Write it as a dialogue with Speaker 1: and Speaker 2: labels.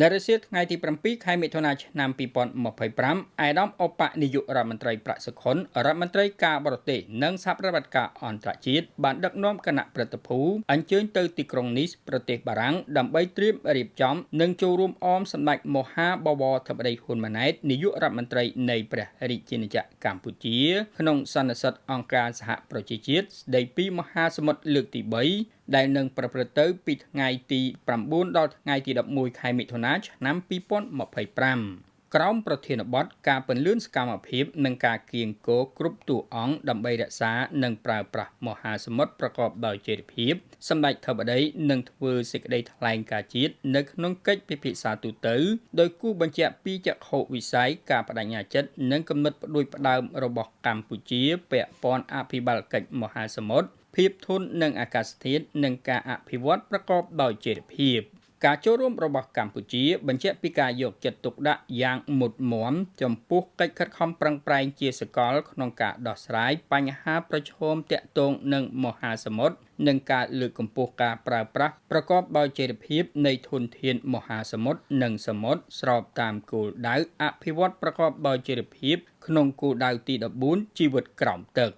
Speaker 1: នៅរសៀលថ្ងៃទី7ខែមិថុនាឆ្នាំ2025អាយដាមអបនាយករដ្ឋមន្ត្រីប្រាក់សុខុនរដ្ឋមន្ត្រីការបរទេសនិងសហប្រតិបត្តិការអន្តរជាតិបានដឹកនាំគណៈប្រតិភូអញ្ជើញទៅទីក្រុងនីសប្រទេសបារាំងដើម្បីត្រៀមរៀបចំនិងចូលរួមអមសម្ដេចមហាបវរធិបតីហ៊ុនម៉ាណែតនាយករដ្ឋមន្ត្រីនៃព្រះរាជាណាចក្រកម្ពុជាក្នុងសន្និសីទអង្គការសហប្រជាជាតិស្តីពីមហាសមុទ្រលើកទី3ដែលនឹងប្រព្រឹត្តទៅពីថ្ងៃទី9ដល់ថ្ងៃទី11ខែមិថុនាឆ្នាំ2025ក្រោមប្រធានបទការពន្លឿនសកម្មភាពនិងការគៀងគរគ្រប់តួអង្គដើម្បីរក្សានិងប្រើប្រាស់មហាសមុទ្រប្រកបដោយចីរភាពសម្ដេចធិបតីនឹងធ្វើសេចក្តីថ្លែងការណ៍ជាតិនៅក្នុងកិច្ចពិភាក្សាទូទៅដោយគូបញ្ជាក់ពីចក្ខុវិស័យការបដិញ្ញាចិត្តនិងគំនិតផ្ដួចផ្ដើមរបស់កម្ពុជាពាក់ព័ន្ធអភិបាលកិច្ចមហាសមុទ្រភាពធន់នឹងអាកាសធាតុនិងការអភិវឌ្ឍប្រកបដោយចីរភាពការចូលរួមរបស់កម្ពុជាបញ្ជាក់ពីការយកចិត្តទុកដាក់យ៉ាងមុតមាំចំពោះកិច្ចខិតខំប្រឹងប្រែងជាសកលក្នុងការដោះស្រាយបញ្ហាប្រឈមទាក់ទងនឹងមហាសមុទ្រនិងការលើកកម្ពស់ការប្រើប្រាស់ប្រកបដោយចីរភាពនៃធនធានមហាសមុទ្រនិងសមុទ្រស្របតាមគោលដៅអភិវឌ្ឍប្រកបដោយចីរភាពក្នុងគោលដៅទី14ជីវិតក្រោមទឹក